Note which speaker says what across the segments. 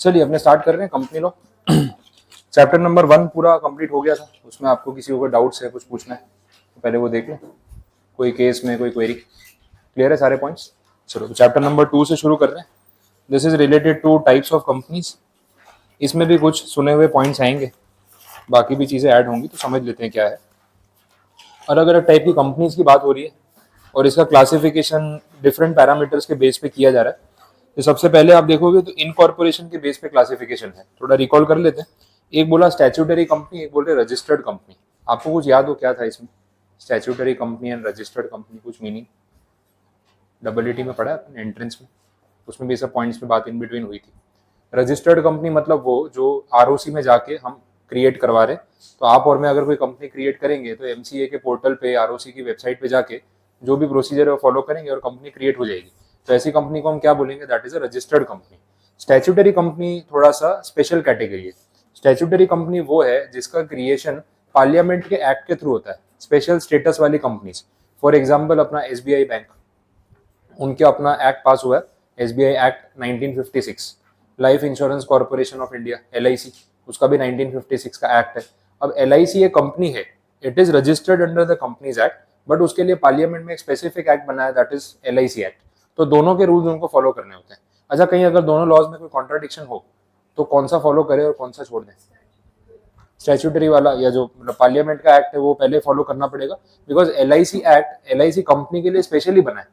Speaker 1: चलिए अपने स्टार्ट कर रहे हैं कंपनी लॉ। चैप्टर नंबर 1 पूरा कंप्लीट हो गया था, उसमें आपको किसी को डाउट्स है, कुछ पूछना है तो पहले वो देख लें, कोई केस में कोई क्वेरी। क्लियर है सारे पॉइंट्स? चलो तो चैप्टर नंबर 2 से शुरू कर रहे हैं। This is related two types of companies. इसमें भी कुछ सुने हुए पॉइंट्स आएंगे, बाकी भी चीज़ें ऐड होंगी, तो समझ लेते हैं क्या है। अलग अलग टाइप की कंपनीज की बात हो रही है और इसका क्लासिफिकेशन डिफरेंट पैरामीटर्स के बेस पे किया जा रहा है। तो सबसे पहले आप देखोगे तो इनकॉर्पोरेशन के बेस पे क्लासिफिकेशन है, थोड़ा रिकॉल कर लेते हैं। एक बोला स्टैट्यूटरी कंपनी, एक बोल रहे रजिस्टर्ड कंपनी। आपको कुछ याद हो क्या था इसमें? Statutory company and registered company, कुछ मीनिंग डबल में पढ़ा है एंट्रेंस में, उसमें भी सब पॉइंट्स पे बात इन बिटवीन हुई थी। रजिस्टर्ड कंपनी मतलब वो जो आरओसी में जाके हम क्रिएट करवा रहे हैं। तो आप और मैं अगर कोई कंपनी क्रिएट करेंगे तो एमसीए के पोर्टल पे, आरओसी की वेबसाइट पे जाके जो भी प्रोसीजर है वो फॉलो करेंगे और कंपनी क्रिएट हो जाएगी। तो ऐसी कंपनी को हम क्या बोलेंगे? That is a registered company. Statutory company थोड़ा सा स्पेशल कैटेगरी है। स्टैट्यूटरी कंपनी वो है जिसका क्रिएशन पार्लियामेंट के एक्ट के थ्रू होता है। स्पेशल स्टेटस वाली कंपनीज, फॉर एग्जाम्पल अपना एसबीआई बैंक, उनके अपना एक्ट पास हुआ है, SBI act 1956। Life insurance corporation of India, LIC, उसका भी 1956 का एक्ट है। अब एलआईसी एक कंपनी है, it is registered under the companies act, but उसके लिए पार्लियामेंट में एक स्पेसिफिक एक्ट बनाया, दैट इज एलआईसी एक्ट। तो दोनों के रूल्स उनको फॉलो करने होते हैं। अच्छा, कहीं अगर दोनों लॉज में कोई कॉन्ट्राडिक्शन हो तो कौन सा फॉलो करे और कौन सा छोड़ दें? स्टैट्यूटरी वाला या जो मतलब पार्लियामेंट का एक्ट है वो पहले फॉलो करना पड़ेगा, because LIC act LIC company के लिए स्पेशली बना है,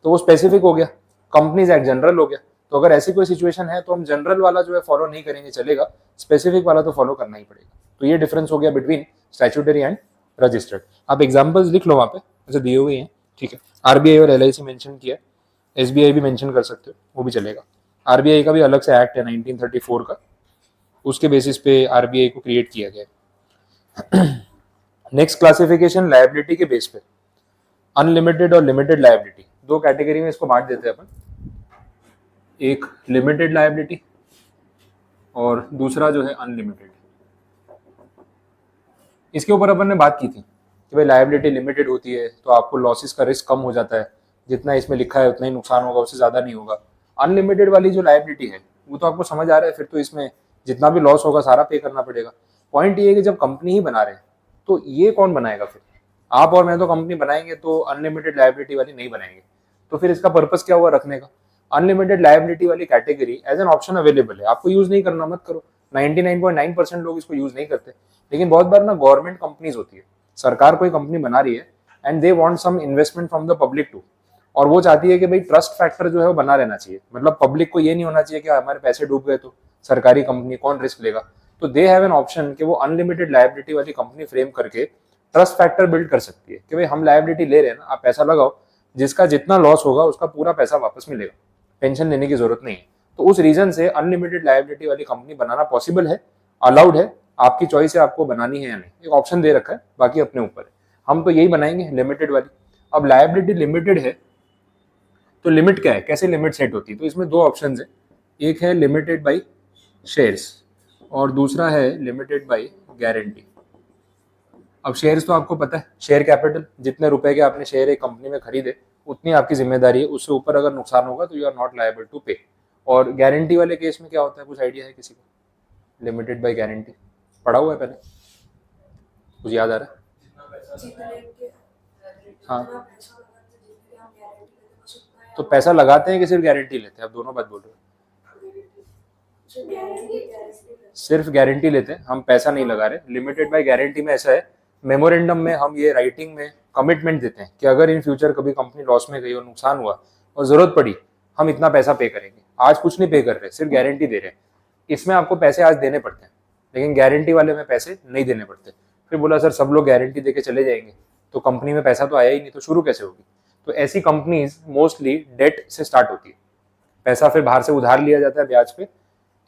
Speaker 1: तो वो स्पेसिफिक हो गया। कंपनीज एक्ट जनरल हो गया। तो अगर ऐसी कोई सिचुएशन है तो हम जनरल वाला जो है फॉलो नहीं करेंगे, चलेगा, स्पेसिफिक वाला तो फॉलो करना ही पड़ेगा। तो ये डिफरेंस हो गया बिटवीन स्टैट्यूटरी एंड रजिस्टर्ड। आप एग्जांपल्स लिख लो वहां पे, ऐसे दिए हुए हैं, ठीक है। आरबीआई और एलआईसी मेंशन किया, एसबीआई भी मेंशन कर सकते हो, वो भी चलेगा। आरबीआई का भी अलग से एक्ट है 1934 का, उसके बेसिस पे आरबीआई को क्रिएट किया गया। नेक्स्ट क्लासिफिकेशन लायबिलिटी के बेस पे, अनलिमिटेड और लिमिटेड लायबिलिटी, दो कैटेगरी में इसको बांट देते हैं अपन। एक लिमिटेड लायबिलिटी और दूसरा जो है अनलिमिटेड। इसके ऊपर अपन ने बात की थी कि भाई लायबिलिटी लिमिटेड होती है तो आपको लॉसेस का रिस्क कम हो जाता है, जितना इसमें लिखा है उतना ही नुकसान होगा, उससे ज्यादा नहीं होगा। अनलिमिटेड वाली जो लायबिलिटी है वो तो आपको समझ आ रहा है, फिर तो इसमें जितना भी लॉस होगा सारा पे करना पड़ेगा। पॉइंट ये है कि जब कंपनी ही बना रहे हैं तो ये कौन बनाएगा? फिर आप और मैं तो कंपनी बनाएंगे तो अनलिमिटेड लायबिलिटी वाली नहीं बनाएंगे। तो फिर इसका पर्पस क्या हुआ रखने का? अनलिमिटेड लायबिलिटी वाली category as an option available है, आपको यूज नहीं करना, मत करो। 99.9% लोग इसको यूज नहीं करते। लेकिन बहुत बार ना गवर्नमेंट कंपनीज होती है, सरकार कोई कंपनी बना रही है and they want some investment from the public too, और वो चाहती है कि भाई ट्रस्ट फैक्टर जो है वो बना रहना चाहिए। मतलब पब्लिक को ये नहीं होना चाहिए कि हमारे पैसे डूब गए तो सरकारी कंपनी कौन रिस्क लेगा। तो दे हैव एन ऑप्शन कि वो अनलिमिटेड लायबिलिटी वाली कंपनी फ्रेम करके ट्रस्ट फैक्टर बिल्ड कर सकती है कि भाई हम लायबिलिटी ले रहे हैं ना, आप पैसा लगाओ, जिसका जितना लॉस होगा उसका पूरा पैसा वापस मिलेगा, टेंशन लेने की जरूरत नहीं है। तो उस रीजन से अनलिमिटेड लायबिलिटी वाली कंपनी बनाना पॉसिबल है, अलाउड है, आपकी चॉइस है आपको बनानी है या नहीं, एक ऑप्शन दे रखा है, बाकी अपने ऊपर है। हम तो यही बनाएंगे लिमिटेड वाली। अब लायबिलिटी लिमिटेड है तो लिमिट क्या है, कैसे लिमिट सेट होती है? तो इसमें दो ऑप्शन है, एक है लिमिटेड बाई शेयर्स और दूसरा है लिमिटेड बाई गारंटी। अब शेयर्स तो आपको पता है, शेयर कैपिटल, जितने रुपए के आपने शेयर एक कंपनी में खरीदे उतनी आपकी जिम्मेदारी है, उससे ऊपर अगर नुकसान होगा तो you are not liable to pay. और गारंटी वाले केस में क्या होता है, कुछ आइडिया है किसी को? लिमिटेड बाई गारंटी पढ़ा हुआ है पहले, कुछ याद आ रहा है? हाँ, तो पैसा लगाते हैं कि सिर्फ गारंटी लेते हैं? आप दोनों बात बोल रहे हो। सिर्फ गारंटी लेते हैं, हम पैसा नहीं लगा रहे। लिमिटेड बाय गारंटी में ऐसा है, मेमोरेंडम में हम ये राइटिंग में कमिटमेंट देते हैं कि अगर इन फ्यूचर कभी कंपनी लॉस में गई और नुकसान हुआ और जरूरत पड़ी, हम इतना पैसा पे करेंगे। आज कुछ नहीं पे कर रहे, सिर्फ गारंटी दे रहे हैं। इसमें आपको पैसे आज देने पड़ते हैं, लेकिन गारंटी वाले में पैसे नहीं देने पड़ते। फिर बोला सर सब लोग गारंटी देके चले जाएंगे तो कंपनी में पैसा तो आया ही नहीं, तो शुरू कैसे होगी? तो ऐसी कंपनीज मोस्टली डेट से स्टार्ट होती है, पैसा फिर बाहर से उधार लिया जाता है ब्याज पे।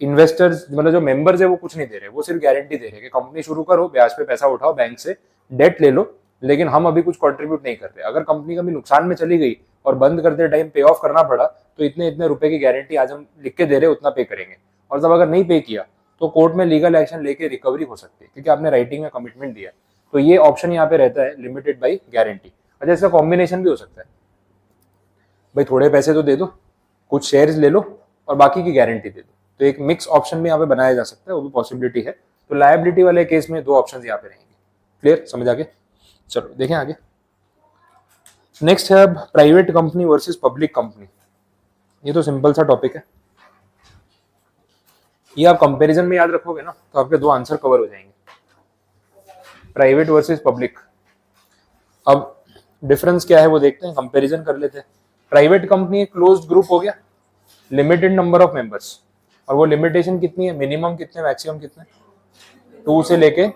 Speaker 1: इन्वेस्टर्स मतलब जो मेंबर्स है वो कुछ नहीं दे रहे, वो सिर्फ गारंटी दे रहे हैं कि कंपनी शुरू करो, ब्याज पे पैसा उठाओ, बैंक से डेट ले लो, लेकिन हम अभी कुछ कंट्रीब्यूट नहीं कर रहे। अगर कंपनी कभी नुकसान में चली गई और बंद करते टाइम पे ऑफ करना पड़ा तो इतने इतने रुपए की गारंटी आज हम लिख के दे रहे, उतना पे करेंगे। और जब अगर नहीं पे किया तो कोर्ट में लीगल एक्शन लेके रिकवरी हो सकती है, क्योंकि आपने राइटिंग में कमिटमेंट दिया। तो ये ऑप्शन यहाँ पे रहता है, लिमिटेड बाई गारंटी। अच्छा, इसका कॉम्बिनेशन भी हो सकता है, भाई थोड़े पैसे तो दे दो, कुछ शेयर्स ले लो और बाकी की गारंटी दे दो। तो एक मिक्स ऑप्शन भी यहाँ पे बनाया जा सकता है, वो भी पॉसिबिलिटी है। तो लायबिलिटी वाले केस में 2 ऑप्शन यहाँ पे रहेंगे। क्लियर, समझ आगे? चलो देखें आगे। नेक्स्ट है अब private company versus public company. ये तो सिंपल सा टॉपिक है, ये आप कंपैरिजन में याद रखोगे ना तो आपके 2 आंसर कवर हो जाएंगे, प्राइवेट वर्सेस पब्लिक। अब डिफरेंस क्या है वो देखते हैं, कंपैरिजन कर लेते हैं। प्राइवेट कंपनी एक क्लोज्ड ग्रुप हो गया, लिमिटेड नंबर ऑफ मेंबर्स, और वो लिमिटेशन कितनी है, मिनिमम कितने, मैक्सिमम कितने, 2 से लेके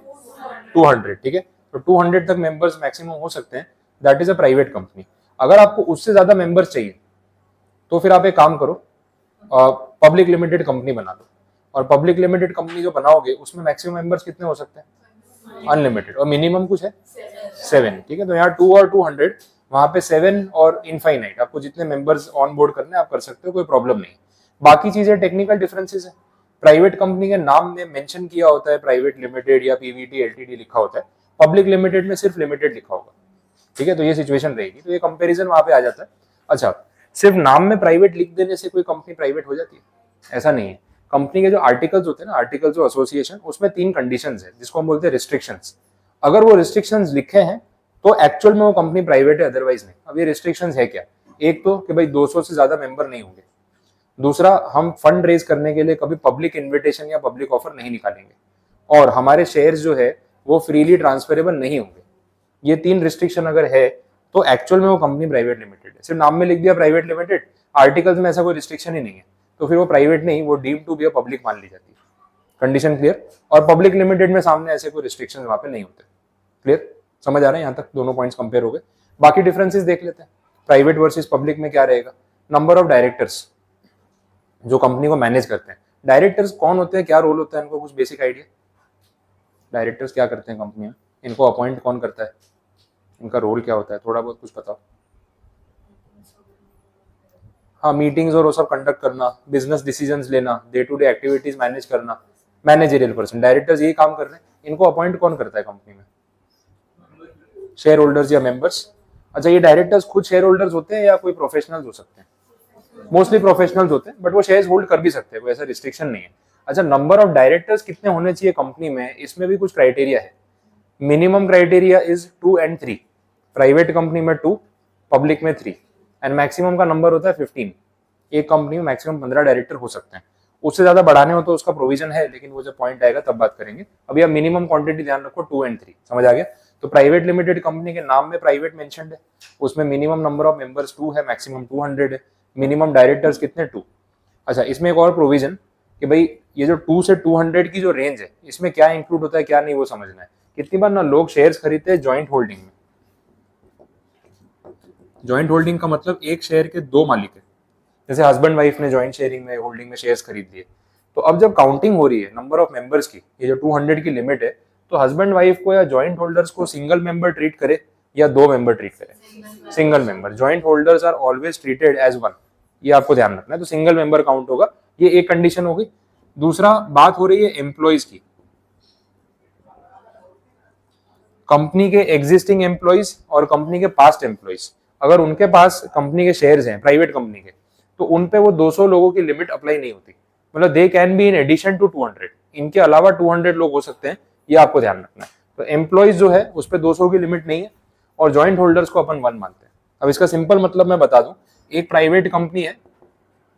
Speaker 1: 200, ठीक है। तो 200 तक मेंबर्स मैक्सिमम हो सकते हैं, that is a private company. अगर आपको उससे ज्यादा मेंबर्स चाहिए तो फिर आप एक काम करो, पब्लिक लिमिटेड कंपनी बना लो। और पब्लिक लिमिटेड कंपनी जो बनाओगे उसमें मैक्सिमम मेंबर्स कितने हो सकते हैं, अनलिमिटेड, और मिनिमम कुछ है 7, ठीक है। तो यहाँ 2 और 200, वहां पे 7 और इनफाइनाइट, आपको जितने मेंबर्स ऑन बोर्ड करने आप कर सकते हो, कोई प्रॉब्लम नहीं। बाकी चीजें टेक्निकल डिफरेंसेस है। प्राइवेट कंपनी के नाम में मेंशन किया होता है प्राइवेट लिमिटेड या पीवीटी एलटीडी लिखा होता है, पब्लिक लिमिटेड में सिर्फ लिमिटेड लिखा होगा, ठीक है। तो ये सिचुएशन रहेगी, तो ये कंपैरिजन वहां पे आ जाता है। अच्छा, सिर्फ नाम में प्राइवेट लिख देने से कोई कंपनी प्राइवेट हो जाती है, ऐसा नहीं है। कंपनी के जो आर्टिकल्स होते हैं ना, आर्टिकल्स ऑफ एसोसिएशन, उसमें 3 कंडीशंस है जिसको हम बोलते हैं रिस्ट्रिक्शंस। अगर वो रिस्ट्रिक्शंस लिखे हैं तो एक्चुअल में वो कंपनी प्राइवेट है, अदरवाइज नहीं। अब ये रिस्ट्रिक्शंस है क्या, एक तो कि भाई 200 से ज्यादा मेंबर नहीं होंगे, दूसरा हम फंड रेज करने के लिए कभी पब्लिक इन्विटेशन या पब्लिक ऑफर नहीं निकालेंगे, और हमारे शेयर्स जो है वो फ्रीली ट्रांसफरेबल नहीं होंगे। ये 3 रिस्ट्रिक्शन अगर है तो एक्चुअल में वो कंपनी प्राइवेट लिमिटेड है। सिर्फ नाम में लिख दिया प्राइवेट लिमिटेड, आर्टिकल्स में ऐसा कोई रिस्ट्रिक्शन ही नहीं है, तो फिर वो प्राइवेट नहीं, वो deem to be a public मान ली जाती है। Condition clear? और पब्लिक लिमिटेड में सामने ऐसे कोई रिस्ट्रिक्शन वहां पे नहीं होते। क्लियर, समझ आ रहा है? यहाँ तक दोनों पॉइंट्स कंपेयर हो गए। बाकी डिफरेंसेस देख लेते हैं। प्राइवेट वर्सेस पब्लिक में क्या रहेगा, नंबर ऑफ डायरेक्टर्स जो कंपनी को मैनेज करते हैं। डायरेक्टर्स कौन होते हैं, क्या रोल होता है इनको, कुछ बेसिक आइडिया? डायरेक्टर्स क्या करते हैं कंपनी में, इनको अपॉइंट कौन करता है, इनका रोल क्या होता है, थोड़ा बहुत कुछ बताओ। हाँ, मीटिंग्स और वो सब कंडक्ट करना, बिजनेस डिसीजंस लेना, day to day activities manage करना, मैनेजरियल पर्सन। डायरेक्टर्स यही काम कर रहे हैं। इनको अपॉइंट कौन करता है कंपनी में, शेयर होल्डर्स या मेंबर्स? अच्छा, ये डायरेक्टर्स खुद शेयर होल्डर्स होते हैं या कोई प्रोफेशनल्स हो सकते हैं? मोस्टली प्रोफेशनल्स होते हैं, बट वो शेयर्स होल्ड कर भी सकते हैं, कोई ऐसा रिस्ट्रिक्शन नहीं है। अच्छा, नंबर ऑफ डायरेक्टर्स कितने होने चाहिए कंपनी में, इसमें भी कुछ क्राइटेरिया है। Minimum criteria is 2 and 3, private company में 2, पब्लिक में 3, एंड मैक्सिमम का नंबर होता है 15। एक कंपनी में मैक्सिमम 15 डायरेक्टर हो सकते हैं, उससे ज्यादा बढ़ाने हो तो उसका प्रोविजन है, लेकिन वो जब पॉइंट आएगा तब बात करेंगे। अभी आप मिनिमम क्वांटिटी ध्यान रखो, 2 and 3, समझ आ गया? तो प्राइवेट लिमिटेड कंपनी के नाम में प्राइवेट मेंशन्ड है, उसमें मिनिमम नंबर ऑफ मेंबर्स 2 है, मैक्सिमम 200 है, मिनिमम डायरेक्टर्स कितने, 2। अच्छा, इसमें एक और प्रोविजन कि भाई ये जो 2 से 200 की जो रेंज है, इसमें क्या इंक्लूड होता है क्या नहीं वो समझना है। कितनी बार ना लोग शेयर्स खरीदते हैं जॉइंट होल्डिंग में। जॉइंट होल्डिंग का मतलब एक शेयर के 2 मालिक है, जैसे हस्बैंड वाइफ ने जॉइंट शेयरिंग में होल्डिंग में शेयर्स खरीद लिए। तो अब जब काउंटिंग हो रही है नंबर ऑफ मेंबर्स की, ये जो 200 की लिमिट है, तो हस्बैंड वाइफ को या जॉइंट होल्डर्स को सिंगल मेंबर ट्रीट करे या 2 मेंबर ट्रीट करे, single member. Joint holders are always treated as 1, ये आपको ध्यान रखना है। तो सिंगल मेंबर काउंट होगा, ये एक कंडीशन होगी। दूसरा बात हो रही है एम्प्लॉइज की, कंपनी के एग्जिस्टिंग एम्प्लॉइज और कंपनी के पास्ट एम्प्लॉइज, अगर उनके पास कंपनी के शेयर्स हैं प्राइवेट कंपनी के, तो उन पे वो 200 लोगों की लिमिट अप्लाई नहीं होती, मतलब they can be in addition to 200, इनके अलावा 200 लोग हो सकते हैं, ये आपको ध्यान रखना है। तो एम्प्लॉइज जो है उस पर 200 की लिमिट नहीं है, और ज्वाइंट होल्डर्स को अपन 1 मानते हैं। अब इसका सिंपल मतलब मैं बता दूं, एक प्राइवेट कंपनी है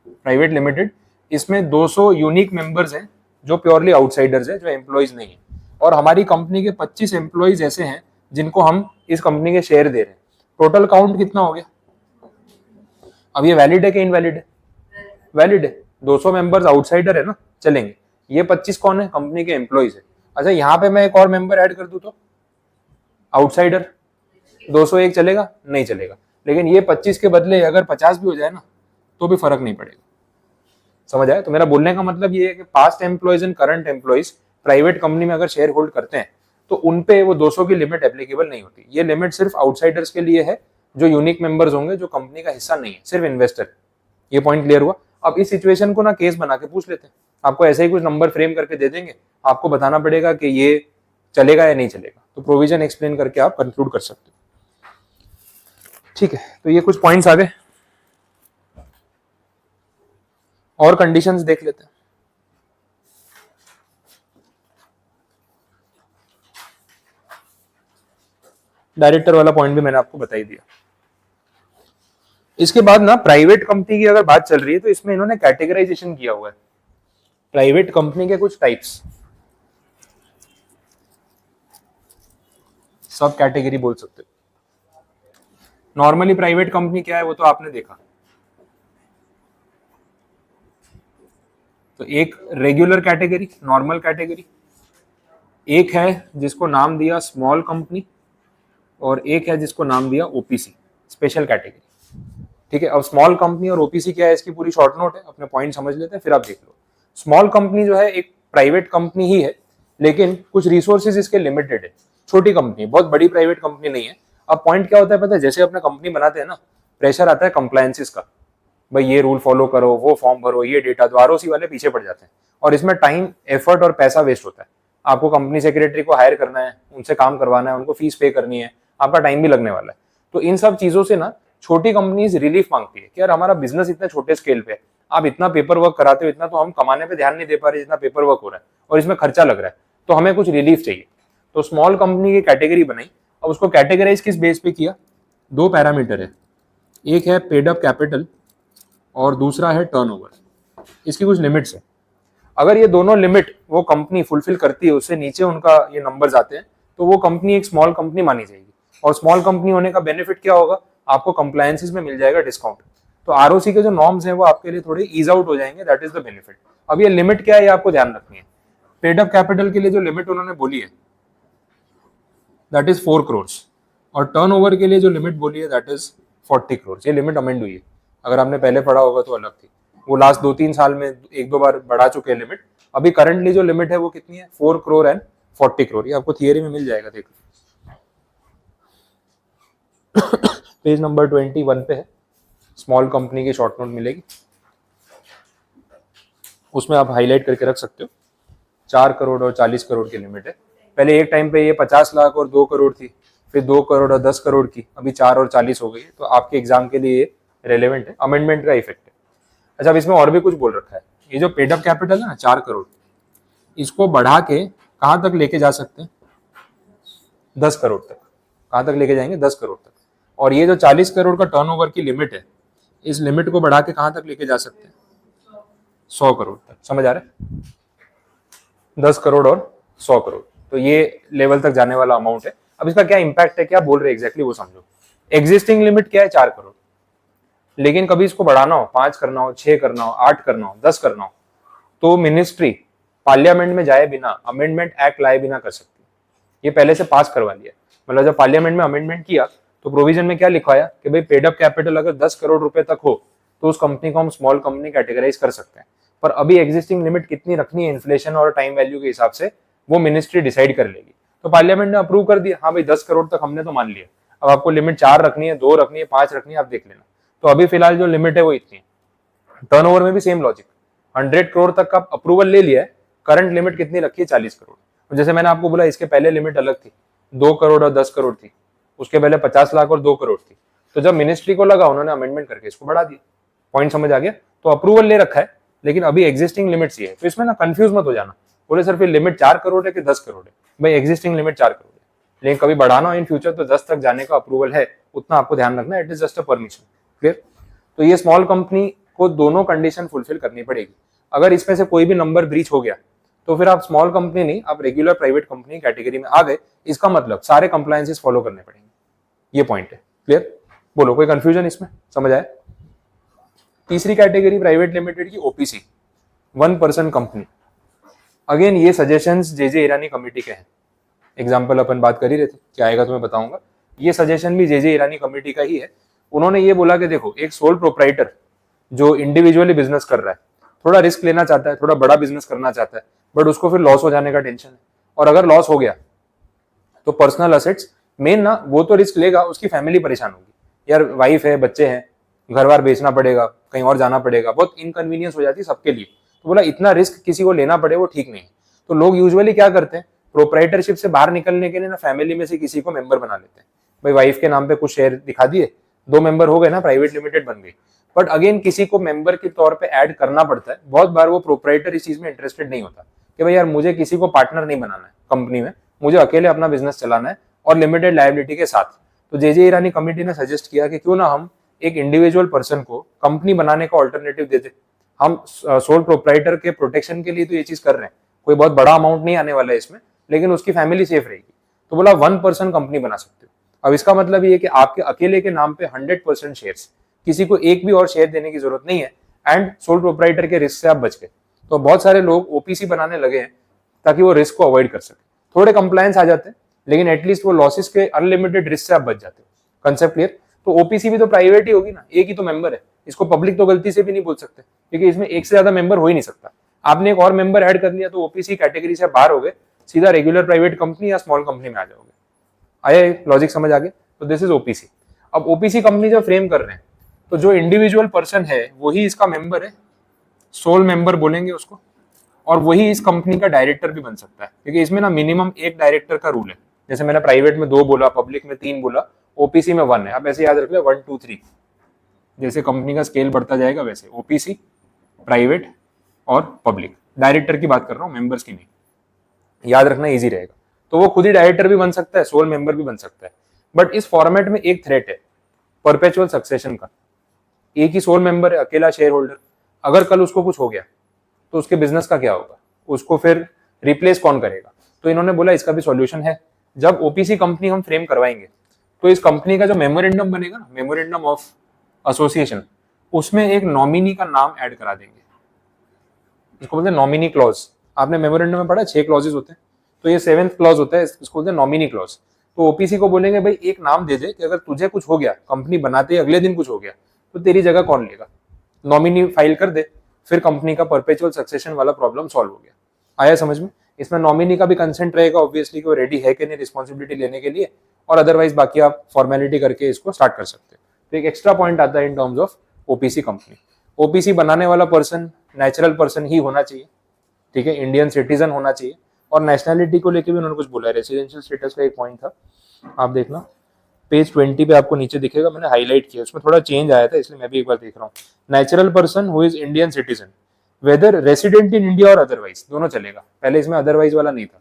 Speaker 1: प्राइवेट लिमिटेड, इसमें 200 यूनिक मेंबर्स हैं जो प्योरली आउटसाइडर्स है, जो एम्प्लॉइज नहीं है, और हमारी कंपनी के 25 एम्प्लॉइज ऐसे हैं जिनको हम इस कंपनी के शेयर दे रहे हैं। टोटल काउंट कितना हो गया? अब ये वैलिड है कि इनवैलिड है? वैलिड है। 200 मेंबर्स आउटसाइडर है ना, चलेंगे। ये 25 कौन है? कंपनी के एम्प्लॉइज है। अच्छा, यहाँ पे मैं एक और मेंबर ऐड कर दूं तो आउटसाइडर, 201 चलेगा? नहीं चलेगा। लेकिन ये 25 के बदले अगर 50 भी हो जाए ना तो भी फर्क नहीं पड़ेगा, समझ आया? तो मेरा बोलने का मतलब ये है कि past employees and current employees private company में अगर शेयर होल्ड करते हैं तो उनपे वो 200 की लिमिट एप्लीकेबल नहीं होती। ये लिमिट सिर्फ आउटसाइडर्स के लिए है, जो यूनिक मेंबर्स होंगे, जो कंपनी का हिस्सा नहीं है, सिर्फ इन्वेस्टर। ये पॉइंट क्लियर हुआ? अब इस सिचुएशन को ना केस बना के पूछ लेते हैं, आपको ऐसे ही कुछ नंबर फ्रेम करके दे देंगे, आपको बताना पड़ेगा कि ये चलेगा या नहीं चलेगा, तो प्रोविजन एक्सप्लेन करके आप कंक्लूड कर सकते हो। ठीक है, तो ये कुछ पॉइंट्स आ गए, और कंडीशंस देख लेते हैं। डायरेक्टर वाला पॉइंट भी मैंने आपको बता ही दिया। इसके बाद ना प्राइवेट कंपनी की अगर बात चल रही है तो इसमें इन्होंने कैटेगराइजेशन किया हुआ है प्राइवेट कंपनी के कुछ टाइप्स, सब कैटेगरी बोल सकते हो। नॉर्मली प्राइवेट कंपनी क्या है वो तो आपने देखा, तो एक रेगुलर कैटेगरी, नॉर्मल कैटेगरी, एक है जिसको नाम दिया स्मॉल कंपनी, और एक है जिसको नाम दिया ओपीसी, स्पेशल कैटेगरी। ठीक है, अब स्मॉल कंपनी और ओपीसी क्या है इसकी पूरी शॉर्ट नोट है, अपने पॉइंट समझ लेते हैं फिर आप देख लो। स्मॉल कंपनी जो है एक प्राइवेट कंपनी ही है, लेकिन कुछ रिसोर्सेज इसके लिमिटेड है, छोटी कंपनी, बहुत बड़ी प्राइवेट कंपनी नहीं है। अब पॉइंट क्या होता है पता है, जैसे अपने कंपनी बनाते हैं ना, प्रेशर आता है कंप्लायंसेस का, भाई ये रूल फॉलो करो, वो फॉर्म भरो, ये डेटा दो, आरओसी वाले पीछे पड़ जाते हैं, और इसमें टाइम, एफर्ट और पैसा वेस्ट होता है। आपको कंपनी सेक्रेटरी को हायर करना है, उनसे काम करवाना है, उनको फीस पे करनी है, आपका टाइम भी लगने वाला है। तो इन सब चीजों से ना छोटी कंपनीज रिलीफ मांगती है कि यार हमारा बिजनेस इतने छोटे स्केल पे है, आप इतना पेपर वर्क कराते हो, इतना तो हम कमाने पे ध्यान नहीं दे पा रहे जितना पेपर वर्क हो रहा है, और इसमें खर्चा लग रहा है, तो हमें कुछ रिलीफ चाहिए। तो स्मॉल कंपनी की कैटेगरी बनाई। अब उसको कैटेगराइज किस बेस पे किया, दो पैरामीटर है, एक है पेड अप कैपिटल और दूसरा है टर्नओवर। इसकी कुछ लिमिट्स है, अगर ये दोनों लिमिट वो कंपनी फुलफिल करती है, उससे नीचे उनका ये नंबर्स आते हैं, तो वो कंपनी एक स्मॉल कंपनी मानी जाएगी। और स्मॉल कंपनी होने का बेनिफिट क्या होगा, आपको कंप्लायंसेस में मिल जाएगा डिस्काउंट। तो आरओसी के जो नॉर्म्स हैं वो आपके लिए थोड़े ईज आउट हो जाएंगे, दैट इज द बेनिफिट। अब ये लिमिट क्या है ये आपको ध्यान रखनी है। पेड अप कैपिटल के लिए जो लिमिट उन्होंने बोली है दैट इज 4 करोड़, और टर्नओवर के लिए जो लिमिट बोली है दैट इज 40 करोड़। ये लिमिट अमेंड हुई है, अगर आपने पहले पढ़ा होगा तो अलग थी, वो लास्ट 2-3 साल में एक दो बार बढ़ा चुके हैं लिमिट। अभी करंटली जो लिमिट है वो कितनी है, 4 करोड़ एंड 40 करोड़। ये आपको थियरी में मिल जाएगा, देख लो पेज नंबर 21 पे है, स्मॉल कंपनी की शॉर्ट नोट मिलेगी, उसमें आप हाईलाइट करके रख सकते हो। 4 करोड़ और 40 करोड़ की लिमिट है। पहले एक टाइम पे ये 50 लाख और 2 करोड़ थी, फिर 2 करोड़ और 10 करोड़ की, अभी 4 और 40 हो गई है। तो आपके एग्जाम के लिए ये रेलेवेंट है, अमेंडमेंट का इफेक्ट है। अच्छा, अब इसमें और भी कुछ बोल रखा है, ये जो पेड अप कैपिटल है ना 4 करोड़, इसको बढ़ा के कहाँ तक लेके जा सकते हैं, 10 करोड़ तक। कहाँ तक लेके जाएंगे, 10 करोड़ तक। और ये जो 40 करोड़ का टर्नओवर की लिमिट है, इस लिमिट को बढ़ा के कहाँ तक लेके जा सकते हैं, 100 करोड़ तक। समझ आ रहा है, 10 करोड़ और 100 करोड़, तो ये लेवल तक जाने वाला अमाउंट है। अब इसका क्या इंपैक्ट है, क्या बोल रहे हैं एग्जैक्टली वो समझो। एग्जिस्टिंग लिमिट क्या है, 4 करोड़, लेकिन कभी इसको बढ़ाना हो, 5 करना हो, 6 करना हो, 8 करना हो, 10 करना हो, तो मिनिस्ट्री पार्लियामेंट में जाए बिना, अमेंडमेंट एक्ट लाए बिना कर सकती है। ये पहले से पास करवा लिया, मतलब जब पार्लियामेंट में अमेंडमेंट किया तो प्रोविजन में क्या लिखवाया कि भाई पेड अप कैपिटल अगर 10 करोड़ रुपए तक हो तो उस कंपनी को हम स्मॉल कंपनी कैटेगराइज कर सकते हैं। पर अभी एग्जिस्टिंग लिमिट कितनी रखनी है इन्फ्लेशन और टाइम वैल्यू के हिसाब से, वो मिनिस्ट्री डिसाइड कर लेगी। तो पार्लियामेंट ने अप्रूव कर दिया, हाँ भाई 10 करोड़ तक हमने तो मान लिया, अब आपको लिमिट 4 रखनी है, 2 रखनी है, 5 रखनी है, आप देख लेना। तो अभी फिलहाल जो लिमिट है वो इतनी है। टर्नओवर में भी सेम लॉजिक, 100 करोड़ तक का अप्रूवल ले लिया है, करंट लिमिट कितनी रखी है, 40 करोड़। जैसे मैंने आपको बोला इसके पहले लिमिट अलग थी, 2 करोड़ और 10 करोड़ थी, उसके पहले 50 लाख और 2 करोड़ थी। तो जब मिनिस्ट्री को लगा उन्होंने अमेंडमेंट करके इसको बढ़ा दिया। पॉइंट समझ आ गया। तो अप्रूवल ले रखा है, लेकिन अभी एग्जिस्टिंग लिमिट्स ही है, तो इसमें ना कंफ्यूज मत हो जाना, बोले सर फिर लिमिट 4 करोड़ है कि 10 करोड़ है। भाई एग्जिस्टिंग लिमिट 4 करोड़ है, लेकिन कभी बढ़ाना हो इन फ्यूचर तो 10 तक जाने का अप्रूवल है, उतना आपको ध्यान रखना है, it is just a permission. Clear. तो ये स्मॉल कंपनी को दोनों कंडीशन फुलफिल करनी पड़ेगी। अगर इसमें से कोई भी नंबर ब्रीच हो गया तो फिर आप स्मॉल कंपनी नहीं, आप रेगुलर प्राइवेट कंपनी कैटेगरी में आ गए। इसका मतलब सारे कंप्लायंसेस फॉलो करने पड़ेंगे, ये पॉइंट है। क्लियर। बोलो कोई कंफ्यूजन इसमें, समझ आए। तीसरी कैटेगरी प्राइवेट लिमिटेड की ओपीसी, 1 पर्सन कंपनी। अगेन ये सजेशंस जेजे ईरानी कमेटी के हैं, एग्जाम्पल अपन बात कर ही रहे थे, क्या आएगा तो मैं बताऊंगा। ये सजेशन भी जेजे ईरानी कमेटी का ही है। उन्होंने ये बोला कि देखो एक सोल प्रोप्राइटर जो इंडिविजुअली बिजनेस कर रहा है, थोड़ा रिस्क लेना चाहता है, थोड़ा बड़ा बिजनेस करना चाहता है, बट उसको फिर लॉस हो जाने का टेंशन है, और अगर लॉस हो गया तो पर्सनल असेट्स मेन ना, वो तो रिस्क लेगा, उसकी फैमिली परेशान होगी, यार वाइफ है, बच्चे हैं, घर बार बेचना पड़ेगा, कहीं और जाना पड़ेगा, बहुत इनकन्वीनियंस हो जाती है सबके लिए। तो बोला इतना रिस्क किसी को लेना पड़े वो ठीक नहीं है। तो लोग यूजुअली क्या करते हैं, प्रोप्राइटरशिप से बाहर निकलने के लिए ना फैमिली में से किसी को मेंबर बना लेते हैं। भाई वाइफ के नाम पे कुछ शेयर दिखा दिए, 2 मेंबर हो गए ना, प्राइवेट लिमिटेड बन गई। बट अगेन किसी को मेंबर के तौर पे ऐड करना पड़ता है। बहुत बार वो प्रोप्राइटर इस चीज में इंटरेस्टेड नहीं होता कि भाई यार मुझे किसी को पार्टनर नहीं बनाना है कंपनी में, मुझे अकेले अपना बिजनेस चलाना है, और लिमिटेड लायबिलिटी के साथ। तो जे ईरानी कमेटी ने सजेस्ट किया कि क्यों ना हम एक इंडिविजुअल पर्सन को कंपनी बनाने का ऑल्टरनेटिव दे दे। हम सोल प्रोप्राइटर के प्रोटेक्शन के लिए तो ये चीज कर रहे हैं, कोई बहुत बड़ा अमाउंट नहीं आने वाला है इसमें, लेकिन उसकी फैमिली सेफ रहेगी। तो बोला 1% कंपनी बना सकते हो। अब इसका मतलब ये है कि आपके अकेले के नाम पे 100% शेयर्स, किसी को एक भी और शेयर देने की जरूरत नहीं है, एंड सोल प्रोप्राइटर के रिस्क से आप बच गए। तो बहुत सारे लोग ओपीसी बनाने लगे हैं ताकि वो रिस्क को अवॉइड कर सके। थोड़े कंप्लायंस आ जाते हैं, लेकिन एटलीस्ट वो लॉसेस के अनलिमिटेड रिस्क से आप बच जाते हो। Concept clear? तो ओपीसी भी तो प्राइवेट ही होगी ना, एक ही तो मेंबर है, इसको पब्लिक तो गलती से भी नहीं बोल सकते, क्योंकि इसमें एक से ज्यादा मेंबर हो ही नहीं सकता। आपने एक और मेंबर ऐड कर लिया तो ओपीसी कैटेगरी से बाहर हो गए, सीधा रेगुलर प्राइवेट कंपनी या स्मॉल कंपनी में आ जाओगे। आया लॉजिक समझ आ गया? तो दिस इज ओपीसी। अब ओपीसी कंपनी जब फ्रेम कर रहे हैं तो जो इंडिविजुअल पर्सन है वही इसका मेंबर है, सोल मेंबर बोलेंगे उसको, और वही इस कंपनी का डायरेक्टर भी बन सकता है, क्योंकि इसमें ना मिनिमम एक डायरेक्टर का रूल है। जैसे मैंने प्राइवेट में 2 बोला, पब्लिक में 3 बोला, ओपीसी में 1 है। आप ऐसे याद रख लो 1 2 3, जैसे कंपनी का स्केल बढ़ता जाएगा वैसे ओपीसी, प्राइवेट और पब्लिक। डायरेक्टर की बात कर रहा हूँ, मेंबर्स की नहीं, याद रखना इजी रहेगा। तो वो खुद ही डायरेक्टर भी बन सकता है, सोल मेंबर भी बन सकता है। बट इस फॉर्मेट में एक थ्रेट है परपेचुअल सक्सेशन का। एक ही सोल मेंबर है, अकेला शेयर होल्डर, अगर कल उसको कुछ हो गया तो उसके बिजनेस का क्या होगा, उसको फिर रिप्लेस कौन करेगा? तो इन्होंने बोला इसका भी सॉल्यूशन है। जब ओपीसी कंपनी हम फ्रेम करवाएंगे तो इस कंपनी का जो मेमोरेंडम बनेगा ना, मेमोरेंडम ऑफ एसोसिएशन, उसमें एक नॉमिनी का नाम ऐड करा देंगे। इसको बोलते हैं नॉमिनी क्लॉज। आपने मेमोरेंडम में पढ़ा 6 क्लॉजेज होते हैं, तो ये 7th क्लॉज होता है, इसको बोलते हैं नॉमिनी क्लॉज। तो ओपीसी को बोलेंगे भाई एक नाम दे दे कि अगर तुझे कुछ हो गया, कंपनी बनाते अगले दिन कुछ हो गया, तो तेरी जगह कौन लेगा? नॉमिनी फाइल कर दे, फिर कंपनी का परपेचुअल सक्सेशन वाला प्रॉब्लम सॉल्व हो गया। आया समझ में? इसमें नॉमिनी का भी कंसेंट रहेगा ऑब्वियसली कि वो रेडी है कि नहीं रिस्पॉन्सिबिलिटी लेने के लिए, और अदरवाइज बाकी आप फॉर्मेलिटी करके इसको स्टार्ट कर सकते हैं। तो एक एक्स्ट्रा पॉइंट आता है in terms of OPC company. OPC बनाने वाला पर्सन नेचुरल पर्सन ही होना चाहिए, ठीक है, इंडियन सिटीजन होना चाहिए। और नेशनैलिटी को लेके भी उन्होंने कुछ बोला है, रेसिडेंशियल स्टेटस का एक पॉइंट था, आप देखना पेज 20 पे आपको नीचे दिखेगा, मैंने हाईलाइट किया, उसमें थोड़ा चेंज आया था इसलिए मैं भी एक बार देख रहा हूँ। Natural person who is Indian citizen whether resident in India और अदरवाइज, दोनों चलेगा, पहले इसमें अदरवाइज वाला नहीं था।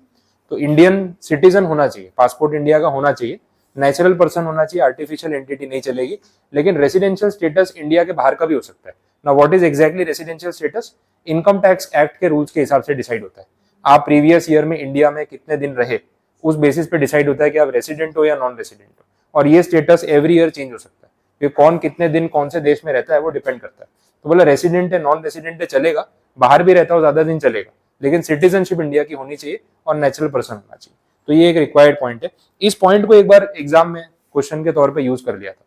Speaker 1: तो इंडियन सिटीजन होना चाहिए, पासपोर्ट इंडिया का होना चाहिए, नेचुरल पर्सन होना चाहिए, आर्टिफिशियल एंटिटी नहीं चलेगी, लेकिन रेसिडेंशियल स्टेटस इंडिया के बाहर का भी हो सकता है ना। What is exactly residential status? Income tax act के रूल्स के हिसाब से डिसाइड होता है। आप प्रीवियस ईयर में इंडिया में कितने दिन रहे, उस बेसिस पे डिसाइड होता है कि आप रेसिडेंट हो या नॉन रेसिडेंट हो। और ये स्टेटस एवरी ईयर चेंज हो सकता है, कि कौन कितने दिन कौन से देश में रहता है वो डिपेंड करता है। तो बोला रेसिडेंट है नॉन रेसिडेंट है चलेगा, बाहर भी रहता हो ज्यादा दिन चलेगा, लेकिन सिटीजनशिप इंडिया की होनी चाहिए और नेचुरल पर्सन होना चाहिए। तो ये एक रिक्वायर्ड पॉइंट है। इस पॉइंट को एक बार एग्जाम में क्वेश्चन के तौर पे यूज कर लिया था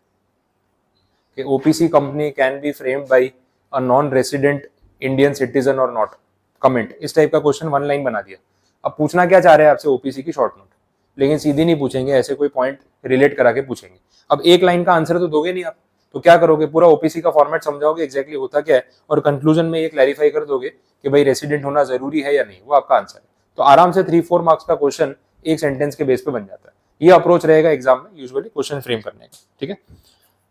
Speaker 1: कि OPC company can be framed bye a non resident Indian citizen और नॉट, कमेंट, इस टाइप का क्वेश्चन 1 लाइन बना दिया। अब पूछना क्या चाह रहे हैं आपसे ओपीसी की शॉर्ट नोट, लेकिन सीधी नहीं पूछेंगे, ऐसे कोई पॉइंट रिलेट करा के पूछेंगे। अब 1 लाइन का आंसर तो दोगे नहीं आप, तो क्या करोगे, पूरा ओपीसी का फॉर्मेट समझाओगे एग्जैक्टली होता क्या है, और कंक्लूजन में ये क्लैरिफाई कर दोगे कि भाई रेसिडेंट होना जरूरी है या नहीं, वो आपका आंसर है। तो आराम से 3-4 मार्क्स का क्वेश्चन एक सेंटेंस के बेस पे बन जाता है। ये अप्रोच रहेगा एग्जाम में यूजुअली क्वेश्चन फ्रेम करने का, ठीक है।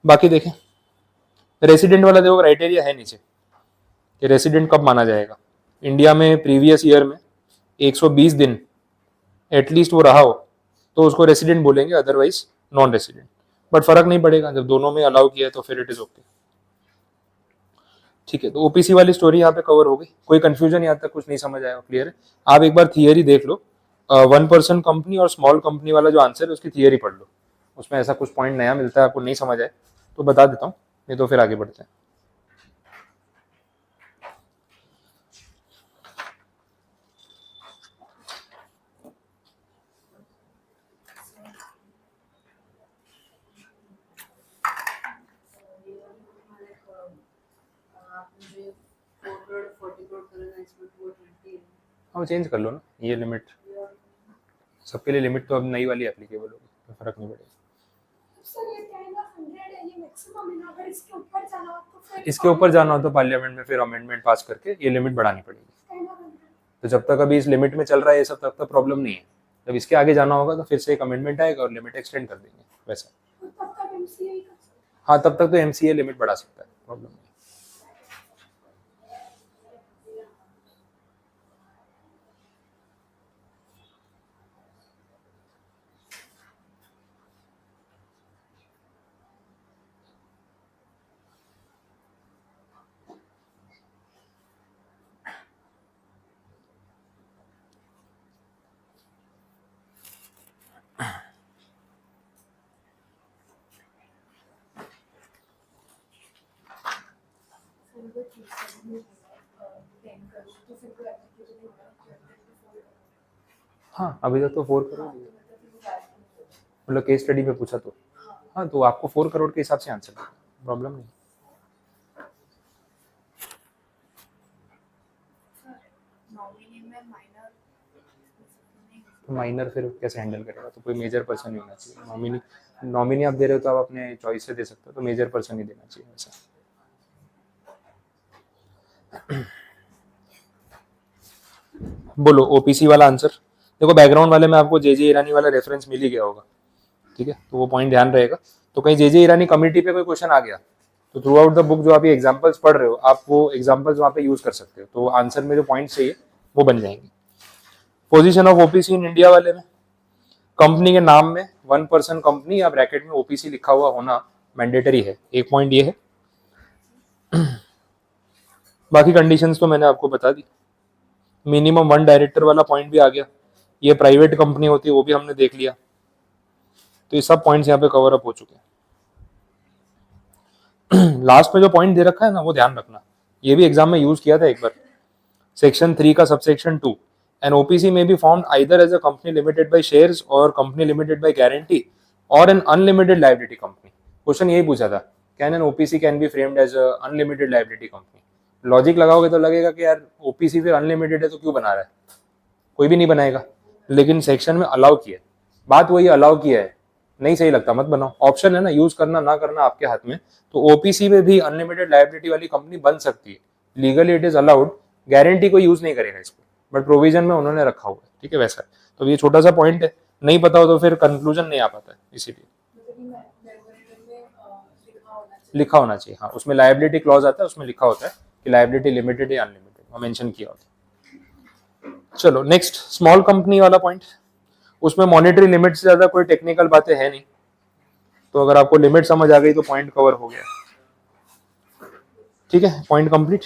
Speaker 1: बाकी देखें, रेसिडेंट वाला देखो क्राइटेरिया है नीचे कि रेसिडेंट कब माना जाएगा। इंडिया में प्रीवियस ईयर में 120 दिन एटलीस्ट वो रहा हो तो उसको रेसिडेंट बोलेंगे, अदरवाइज नॉन रेसिडेंट। बट फर्क नहीं पड़ेगा, जब दोनों में अलाउ किया है तो फिर इट इज ओके, ठीक है। तो ओपीसी वाली स्टोरी यहाँ पे कवर हो गई। कोई कंफ्यूजन यहाँ तक कुछ नहीं समझ आया, क्लियर है? आप एक बार थियरी देख लो, 1% कंपनी और स्मॉल कंपनी वाला जो आंसर है उसकी थियरी पढ़ लो, उसमें ऐसा कुछ पॉइंट नया मिलता है आपको नहीं समझ आए तो बता देता हूँ, नहीं तो फिर आगे बढ़ते हैं। हाँ चेंज कर लो ना, ये लिमिट सबके लिए लिमिट तो अब नई वाली एप्लीकेबल होगी, तो फर्क नहीं पड़ेगा। इसके ऊपर जाना हो तो पार्लियामेंट में फिर अमेंडमेंट पास करके ये लिमिट बढ़ानी पड़ेगी। तो जब तक अभी इस लिमिट में चल रहा है ये सब, तब तक प्रॉब्लम नहीं है। जब इसके आगे जाना होगा तो फिर से एक अमेंडमेंट आएगा और लिमिट एक्सटेंड कर देंगे वैसा। हाँ तब तक तो एमसीए लिमिट बढ़ा सकता है, प्रॉब्लम नहीं। हाँ अभी तक तो 4 करोड़ मतलब केस स्टडी में पूछा तो हाँ तो आपको 4 करोड़ के हिसाब से आंसर प्रॉब्लम नहीं। तो माइनर फिर कैसे हैंडल करेगा, तो कोई मेजर पर्सन ही होना चाहिए। नॉमिनी नॉमिनी आप दे रहे हो तो आप अपने चॉइस से दे सकते हो, तो मेजर पर्सन ही देना चाहिए वैसा। बोलो ओपीसी वाला आंसर। देखो बैकग्राउंड वाले में आपको जेजे ईरानी वाला रेफरेंस मिल ही गया होगा, ठीक है, तो वो पॉइंट ध्यान रहेगा। तो कहीं जेजे ईरानी कमिटी पे कोई क्वेश्चन आ गया तो थ्रू आउट द बुक जो आप ये एग्जाम्पल्स पढ़ रहे हो आप वो एग्जाम्पल्स वहाँ पे यूज कर सकते हो, तो आंसर में जो पॉइंट चाहिए वो बन जाएंगे। Position of OPC in India वाले में कंपनी के नाम में 1% कंपनी या ब्रैकेट में ओपीसी लिखा हुआ होना मैंडेटरी है, एक पॉइंट ये है। बाकी कंडीशंस तो मैंने आपको बता दी। मिनिमम 1 डायरेक्टर वाला पॉइंट भी आ गया, ये प्राइवेट कंपनी होती है वो भी हमने देख लिया, तो ये सब पॉइंट्स यहाँ पे कवर अप हो चुके हैं। लास्ट में जो पॉइंट दे रखा है ना वो ध्यान रखना, ये भी एग्जाम में यूज किया था एक बार, सेक्शन 3 का सबसेक्शन 2, एन ओपीसी में be formed either as a company limited by shares और कंपनी लिमिटेड बाय गारंटी और an unlimited liability company. Question यही पूछा था, can an OPC can be framed as a unlimited liability company. Logic लगाओगे तो लगेगा कि यार ओपीसी फिर अनलिमिटेड है तो क्यों बना रहा है, कोई भी नहीं बनाएगा, लेकिन सेक्शन में अलाउ किया है, बात वही अलाउ किया है, नहीं सही लगता मत बनाओ, ऑप्शन है ना, यूज करना ना करना आपके हाथ में। तो ओपीसी में भी अनलिमिटेड लायबिलिटी वाली कंपनी बन सकती है, legally it is allowed, guarantee को यूज नहीं करेगा इसको, बट प्रोविजन में उन्होंने रखा हुआ है, ठीक है वैसा। तो ये छोटा सा पॉइंट है, नहीं पता हो तो फिर कंक्लूजन नहीं आ पाता है, इसीलिए लिखा होना चाहिए। हाँ उसमें लायबिलिटी क्लॉज आता है, उसमें लिखा होता है कि लायबिलिटी लिमिटेड या अनलिमिटेड, वो मेंशन किया होता है। चलो नेक्स्ट स्मॉल कंपनी वाला पॉइंट, उसमें मॉनेटरी लिमिट से ज्यादा कोई टेक्निकल बातें है नहीं, तो अगर आपको लिमिट समझ आ गई तो पॉइंट कवर हो गया, ठीक है, पॉइंट कंप्लीट।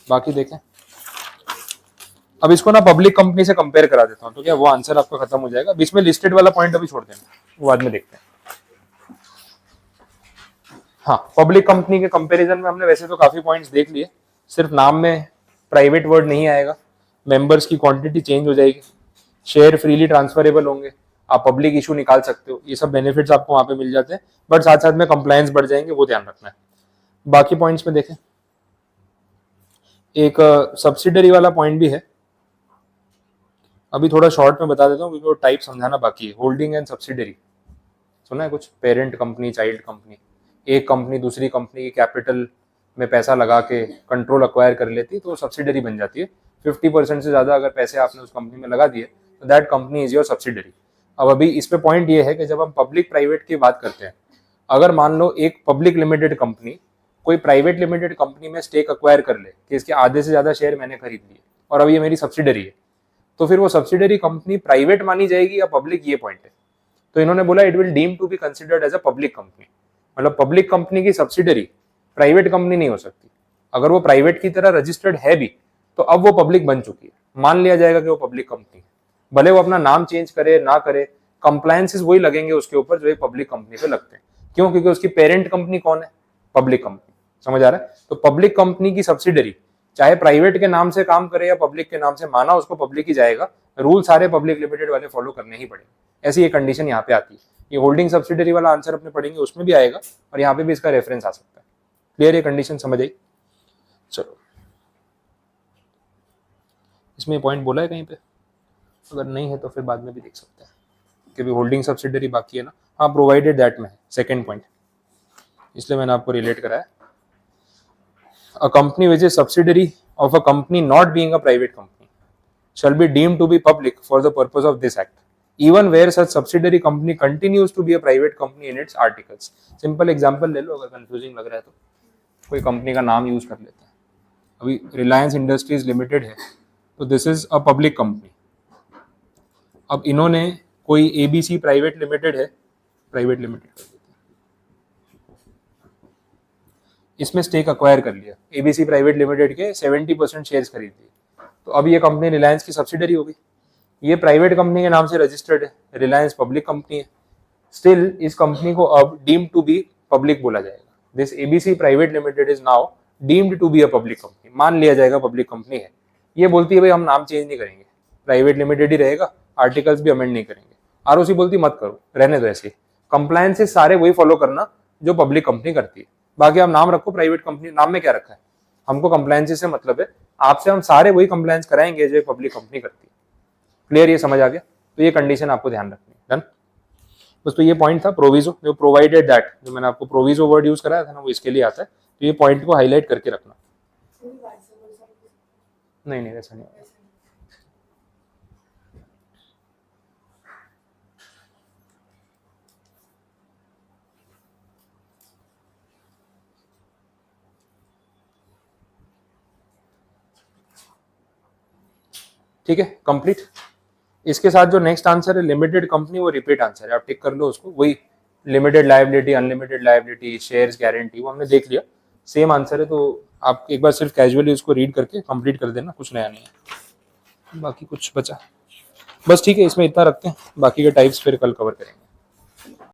Speaker 1: बाकी देखें, अब इसको ना पब्लिक कंपनी से कंपेयर करा देता हूं, तो क्या वो आंसर आपका खत्म हो जाएगा। बीच में लिस्टेड वाला पॉइंट अभी छोड़ देना, वो बाद में देखते हैं। हाँ पब्लिक कंपनी के कंपैरिजन में हमने वैसे तो काफी पॉइंट्स देख लिए, सिर्फ नाम में प्राइवेट वर्ड नहीं आएगा, मेंबर्स की क्वांटिटी चेंज हो जाएगी, शेयर फ्रीली ट्रांसफरेबल होंगे, आप पब्लिक इशू निकाल सकते हो, ये सब बेनिफिट्स आपको वहां पे मिल जाते हैं, बट साथ साथ में कंप्लायंस बढ़ जाएंगे, वो ध्यान रखना है। बाकी पॉइंट्स में देखें, एक सब्सिडरी वाला पॉइंट भी है, अभी थोड़ा शॉर्ट में बता देता हूँ क्योंकि वो टाइप समझाना बाकी है। होल्डिंग एंड सब्सिडरी सुना है कुछ, पेरेंट कंपनी चाइल्ड कंपनी, एक कंपनी दूसरी कंपनी की कैपिटल में पैसा लगा के कंट्रोल अक्वायर कर लेती है तो वो सब्सिडरी बन जाती है। 50% से ज्यादा अगर पैसे आपने उस कंपनी में लगा दिए तो that company is your subsidiary. अब अभी इस पे पॉइंट ये है कि जब हम पब्लिक प्राइवेट की बात करते हैं, अगर मान लो एक पब्लिक लिमिटेड कंपनी कोई प्राइवेट लिमिटेड कंपनी में स्टेक अक्वायर कर ले कि इसके आधे से ज्यादा शेयर मैंने खरीद लिए और अब ये मेरी सब्सिडरी है, तो फिर वो सब्सिडरी कंपनी प्राइवेट मानी जाएगी या पब्लिक, ये पॉइंट है। तो इन्होंने बोला it will deem to be considered as a public company, मतलब पब्लिक कंपनी की सब्सिडरी प्राइवेट कंपनी नहीं हो सकती। अगर वो प्राइवेट की तरह रजिस्टर्ड है भी तो अब वो पब्लिक बन चुकी है, मान लिया जाएगा कि वो पब्लिक कंपनी है, भले वो अपना नाम चेंज करे ना करे, कंप्लायंसेस वही लगेंगे उसके ऊपर जो एक पब्लिक कंपनी पे लगते हैं। क्यों? क्योंकि उसकी पेरेंट कंपनी कौन है? Public company. समझ आ रहा है? तो पब्लिक कंपनी की सब्सिडरी चाहे प्राइवेट के नाम से काम करे या पब्लिक के नाम से, माना उसको पब्लिक ही जाएगा, रूल सारे पब्लिक लिमिटेड वाले फॉलो करने ही पड़ेंगे। ऐसी ये कंडीशन यहाँ पे आती है। ये होल्डिंग सब्सिडरी वाला आंसर अपने पढ़ेंगे उसमें भी आएगा और यहाँ पे भी इसका रेफरेंस आ सकता है। क्लियर? ये कंडीशन समझ आई? चलो, इसमें पॉइंट बोला है कहीं पे? अगर नहीं है तो फिर बाद में भी देख सकते हैं, क्योंकि होल्डिंग सब्सिडरी बाकी है ना। हाँ, प्रोवाइडेड दैट में है सेकेंड पॉइंट, इसलिए मैंने आपको रिलेट कराया। A company which is subsidiary of a company not being a private company shall be deemed to be public for the purpose of this act, even where such subsidiary company continues to be a private company in its articles. Simple example ले लो, अगर confusing लग रहा है तो कोई company का नाम use कर लेते हैं। अभी रिलायंस इंडस्ट्रीज लिमिटेड है तो this is a public company. अब इन्होंने कोई एबीसी प्राइवेट लिमिटेड है, प्राइवेट लिमिटेड, इसमें स्टेक अक्वायर कर लिया, एबीसी प्राइवेट लिमिटेड के 70% शेयर्स खरीद लिए, तो अब ये कंपनी रिलायंस की सब्सिडरी हो गई। ये प्राइवेट कंपनी के नाम से रजिस्टर्ड है, रिलायंस पब्लिक कंपनी है, स्टिल इस कंपनी को अब डीम टू बी पब्लिक बोला जाएगा। This ABC private limited is now deemed to be a public company, मान लिया जाएगा पब्लिक कंपनी है। ये बोलती है भाई हम नाम चेंज नहीं करेंगे, प्राइवेट लिमिटेड ही रहेगा, आर्टिकल्स भी अमेंड नहीं करेंगे। आरओसी बोलती मत करो, रहने दो ऐसे, कंप्लायंस से सारे वही फॉलो करना जो पब्लिक कंपनी करती है, बाकी आप नाम रखो प्राइवेट कंपनी, नाम में क्या रखा है, हमको कंप्लायंस से मतलब है, आपसे हम सारे वही कंप्लायंस कराएंगे जो पब्लिक कंपनी करती है। क्लियर, ये समझ आ गया? तो ये कंडीशन आपको ध्यान रखनी है। डन। बस तो ये पॉइंट था प्रोविजो, जो प्रोवाइडेड दैट, जो मैंने आपको प्रोविजो वर्ड यूज कराया था ना, वो इसके लिए आता है। तो ये पॉइंट को हाईलाइट करके रखना। नहीं नहीं ऐसा नहीं, ठीक है, कंप्लीट। इसके साथ जो नेक्स्ट आंसर है लिमिटेड कंपनी, वो रिपीट आंसर है, आप टिक कर लो उसको। वही limited liability, unlimited liability, shares guarantee, वो हमने देख लिया, सेम आंसर है। तो आप एक बार सिर्फ कैजुअली उसको रीड करके कंप्लीट कर देना, कुछ नया नहीं है। बाकी कुछ बचा बस, ठीक है, इसमें इतना रखते हैं, बाकी के टाइप्स फिर कल कवर करेंगे।